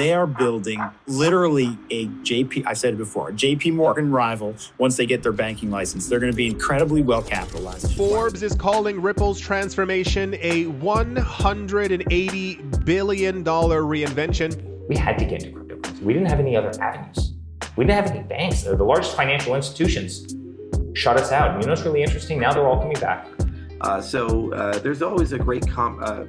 They are building literally a I said it before, a JP Morgan rival once they get their banking license. They're going to be incredibly well capitalized. Forbes is calling Ripple's transformation a $180 billion reinvention. We had to get into cryptocurrency. We didn't have any other avenues. We didn't have any banks. The largest financial institutions shut us out. And you know what's really interesting? Now they're all coming back. There's always a great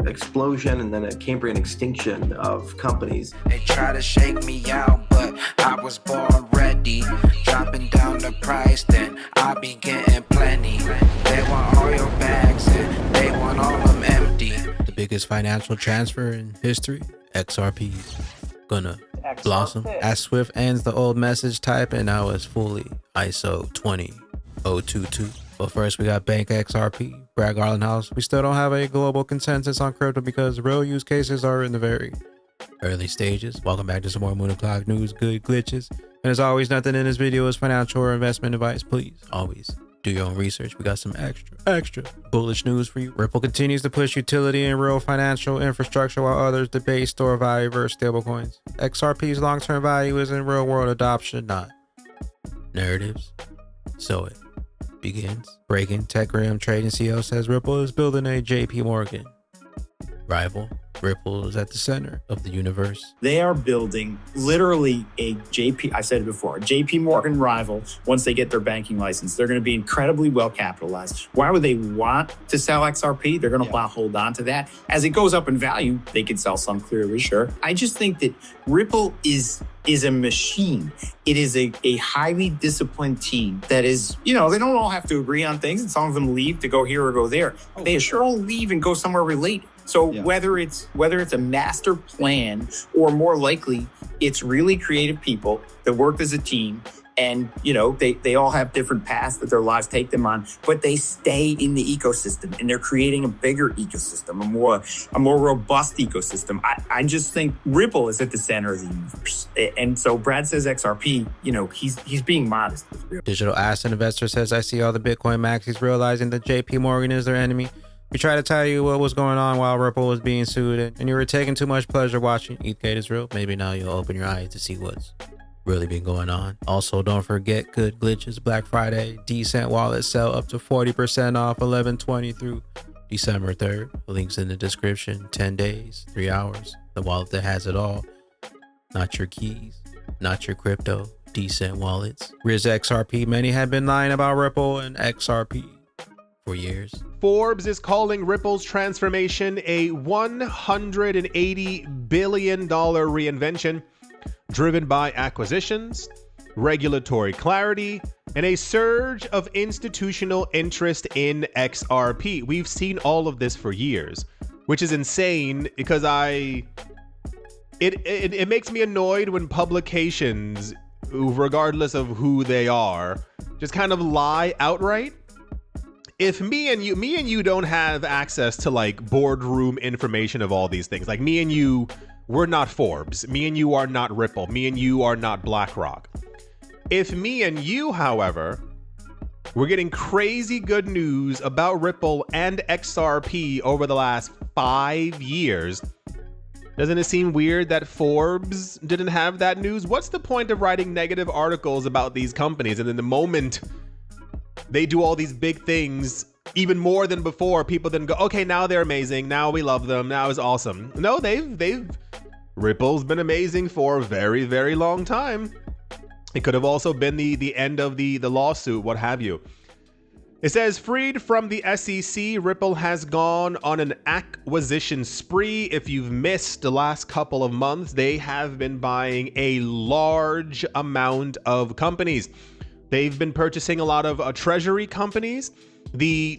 explosion and then a Cambrian extinction of companies. They try to shake me out, but I was born ready. Dropping down the price, then I be getting plenty. They want all your bags and they want all of them empty. The biggest financial transfer in history, XRP, gonna blossom. As Swift ends the old message type and now it's fully ISO 20022. But first we got Bank XRP, Brad Garland House. We still don't have a global consensus on crypto because real use cases are in the very early stages. Welcome back to some more Moon O'Clock news, good glitches. And as always, nothing in this video is financial or investment advice. Please always do your own research. We got some extra bullish news for you. Ripple continues to push utility in real financial infrastructure while others debate store value versus stablecoins. XRP's long-term value is in real world adoption, not narratives. So it begins. Breaking TechRam Trading CEO says Ripple is building a JP Morgan rival. Ripple is at the center of the universe. They are building literally a I said it before, a JP Morgan rival once they get their banking license. They're going to be incredibly well capitalized. Why would they want to sell XRP? They're going to hold on to that. As it goes up in value, they could sell some, clearly, sure. I just think that Ripple is a machine. It is a highly disciplined team that is, they don't all have to agree on things, and some of them leave to go here or go there. They sure all leave and go somewhere related. So whether it's a master plan or more likely it's really creative people that work as a team and they all have different paths that their lives take them on, but they stay in the ecosystem and they're creating a bigger ecosystem, a more robust ecosystem. I just think Ripple is at the center of the universe. And so Brad says XRP, he's being modest. Digital asset investor says, I see all the Bitcoin maxis realizing that JP Morgan is their enemy. We tried to tell you what was going on while Ripple was being sued, and you were taking too much pleasure watching ETHgate is real. Maybe now you'll open your eyes to see what's really been going on. Also, don't forget good glitches. Black Friday, DCENT wallet sell up to 40% off 11/20 through December 3rd. Links in the description. 10 days, 3 hours. The wallet that has it all. Not your keys, not your crypto. DCENT wallets. Riz XRP. Many have been lying about Ripple and XRP for years. Forbes is calling Ripple's transformation a $180 billion reinvention driven by acquisitions, regulatory clarity, and a surge of institutional interest in XRP. We've seen all of this for years, which is insane because it makes me annoyed when publications, regardless of who they are, just kind of lie outright. If me and you don't have access to like boardroom information of all these things, like me and you, we're not Forbes. Me and you are not Ripple. Me and you are not BlackRock. If me and you, however, we're getting crazy good news about Ripple and XRP over the last 5 years, doesn't it seem weird that Forbes didn't have that news? What's the point of writing negative articles about these companies and then the moment they do all these big things, even more than before, people then go, okay, now they're amazing. Now we love them. Now it's awesome. No, Ripple's been amazing for a very, very long time. It could have also been the end of the lawsuit, what have you. It says, freed from the SEC, Ripple has gone on an acquisition spree. If you've missed the last couple of months, they have been buying a large amount of companies. They've been purchasing a lot of treasury companies. The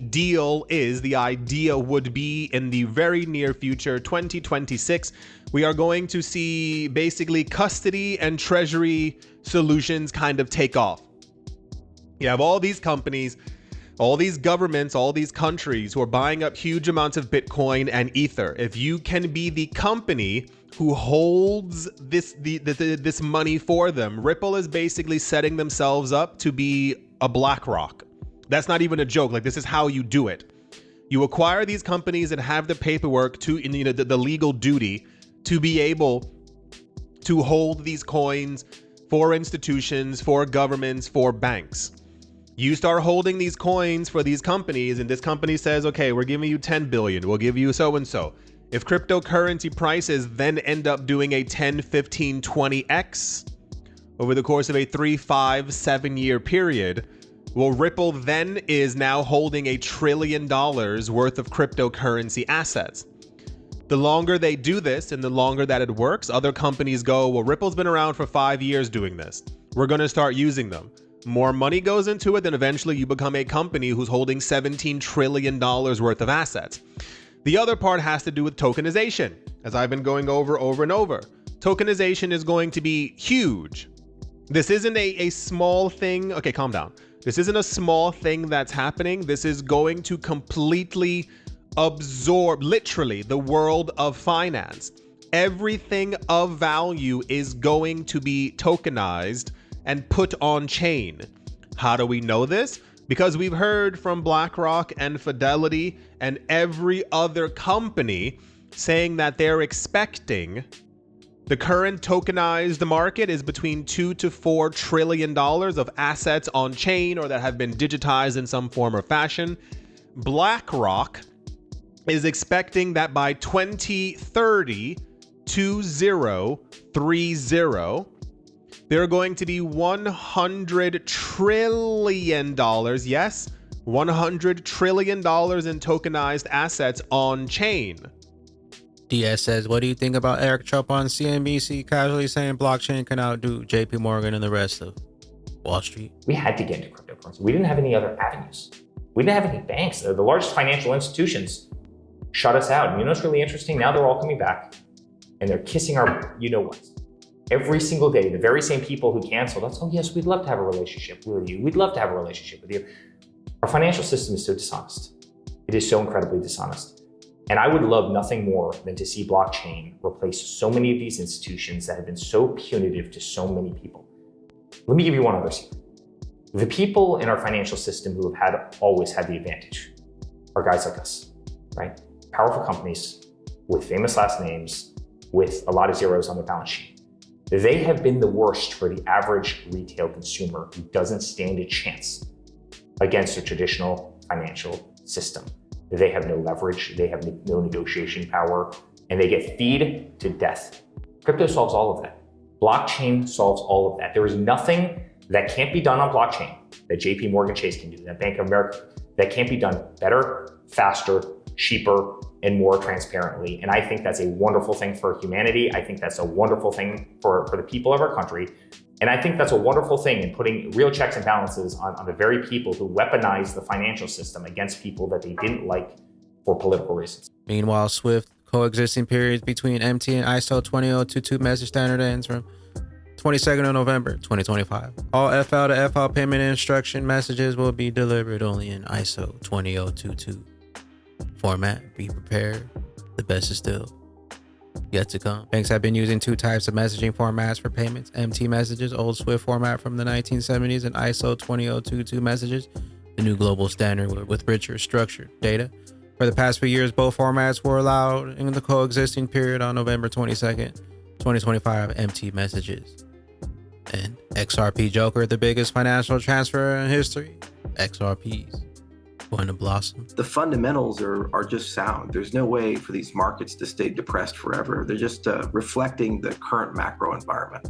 idea would be in the very near future, 2026, we are going to see basically custody and treasury solutions kind of take off. You have all these companies, all these governments, all these countries who are buying up huge amounts of Bitcoin and Ether. If you can be the company who holds this money for them, Ripple is basically setting themselves up to be a BlackRock. That's not even a joke. Like, this is how you do it. You acquire these companies and have the paperwork to, the legal duty to be able to hold these coins for institutions, for governments, for banks. You start holding these coins for these companies, and this company says, okay, we're giving you 10 billion, we'll give you so and so. If cryptocurrency prices then end up doing a 10, 15, 20x over the course of a 3, 5, 7 year period, well, Ripple then is now holding $1 trillion worth of cryptocurrency assets. The longer they do this and the longer that it works, other companies go, well, Ripple's been around for 5 years doing this. We're going to start using them. More money goes into it, then eventually you become a company who's holding $17 trillion worth of assets. The other part has to do with tokenization, as I've been going over and over. Tokenization is going to be huge. This isn't a small thing. Okay, calm down. This isn't a small thing that's happening. This is going to completely absorb, literally, the world of finance. Everything of value is going to be tokenized and put on chain. How do we know this? Because we've heard from BlackRock and Fidelity and every other company saying that they're expecting the current tokenized market is between $2 to $4 trillion of assets on chain or that have been digitized in some form or fashion. BlackRock is expecting that by 2030, 2030, there are going to be $100 trillion, yes, $100 trillion in tokenized assets on chain. DS says, what do you think about Eric Trump on CNBC casually saying blockchain can outdo JP Morgan and the rest of Wall Street? We had to get into cryptocurrency. We didn't have any other avenues. We didn't have any banks. The largest financial institutions shut us out. And you know what's really interesting? Now they're all coming back and they're kissing our you-know-what. Every single day, the very same people who canceled us, oh yes, we'd love to have a relationship with you. We'd love to have a relationship with you. Our financial system is so dishonest. It is so incredibly dishonest. And I would love nothing more than to see blockchain replace so many of these institutions that have been so punitive to so many people. Let me give you one other secret. The people in our financial system who have always had the advantage are guys like us, right? Powerful companies with famous last names, with a lot of zeros on their balance sheet. They have been the worst for the average retail consumer who doesn't stand a chance against a traditional financial system. They have no leverage, they have no negotiation power, and they get feed to death. Crypto solves all of that. Blockchain solves all of that. There is nothing that can't be done on blockchain that JP Morgan Chase can do, that Bank of America, that can't be done better, faster, cheaper, and more transparently. And I think that's a wonderful thing for humanity. I think that's a wonderful thing for the people of our country. And I think that's a wonderful thing in putting real checks and balances on the very people who weaponize the financial system against people that they didn't like for political reasons. Meanwhile, Swift coexisting periods between MT and ISO 20022 message standard ends from 22nd of November 2025. All FL to FL payment instruction messages will be delivered only in ISO 20022 format. Be prepared. The best is still yet to come. Banks have been using two types of messaging formats for payments: MT messages, old Swift format from the 1970s, and ISO 20022 messages, the new global standard with richer structured data. For the past few years, both formats were allowed in the coexisting period on November 22nd, 2025, MT messages. And XRP Joker, the biggest financial transfer in history, XRPs. Going to blossom. The fundamentals are just sound. There's no way for these markets to stay depressed forever. They're just reflecting the current macro environment.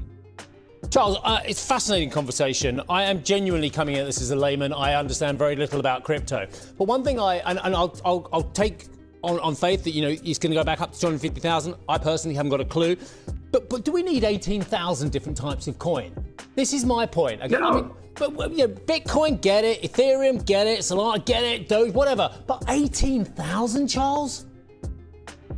Charles, it's a fascinating conversation. I am genuinely coming at this as a layman. I understand very little about crypto. But one thing I'll take on faith that, you know, it's going to go back up to 250,000. I personally haven't got a clue. But do we need 18,000 different types of coin? This is my point. Okay? No. I mean, but you know, Bitcoin, get it. Ethereum, get it. Solana, get it. Doge, whatever. But 18,000, Charles?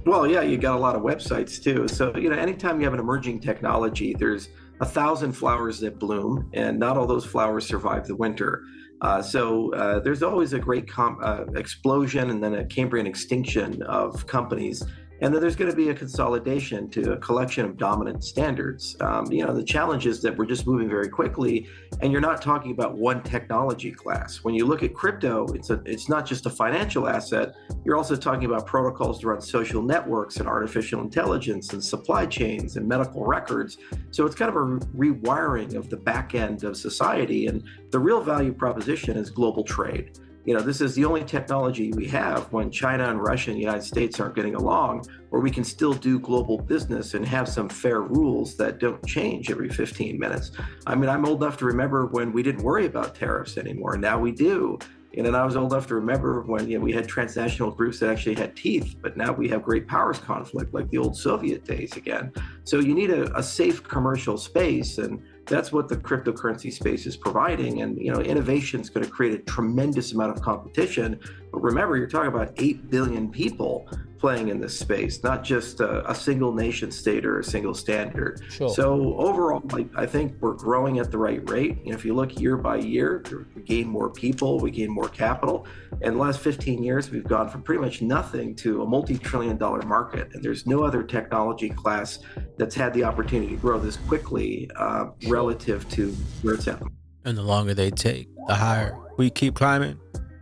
Well, yeah, you got a lot of websites too. So, you know, anytime you have an emerging technology, there's 1,000 flowers that bloom, and not all those flowers survive the winter. So there's always a great explosion and then a Cambrian extinction of companies. And then there's going to be a consolidation to a collection of dominant standards. The challenge is that we're just moving very quickly, and you're not talking about one technology class. When you look at crypto, it's not just a financial asset. You're also talking about protocols to run social networks and artificial intelligence and supply chains and medical records. So it's kind of a rewiring of the back end of society. And the real value proposition is global trade. This is the only technology we have when China and Russia and the United States aren't getting along, where we can still do global business and have some fair rules that don't change every 15 minutes. I mean, I'm old enough to remember when we didn't worry about tariffs anymore. Now we do. And I was old enough to remember when we had transnational groups that actually had teeth, but now we have great powers conflict like the old Soviet days again. So you need a safe commercial space, and that's what the cryptocurrency space is providing. And innovation is going to create a tremendous amount of competition. But remember, you're talking about 8 billion people playing in this space, not just a single nation state or a single standard. Sure. So overall, I think we're growing at the right rate. If you look year by year, we gain more people, we gain more capital. In the last 15 years, we've gone from pretty much nothing to a multi-trillion-dollar market. And there's no other technology class that's had the opportunity to grow this quickly relative to where it's at. And the longer they take, the higher we keep climbing.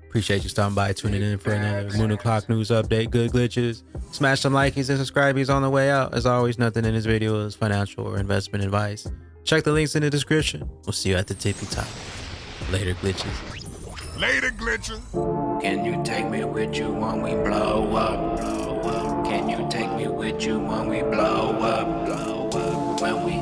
Appreciate you stopping by, tuning in for another Moon O'Clock News Update. Good glitches. Smash some likes and subscribies on the way out. As always, nothing in this video is financial or investment advice. Check the links in the description. We'll see you at the tippy top. Later, glitches. Later, glitches. Can you take me with you when we blow up? Can you take me with you when we blow up? When we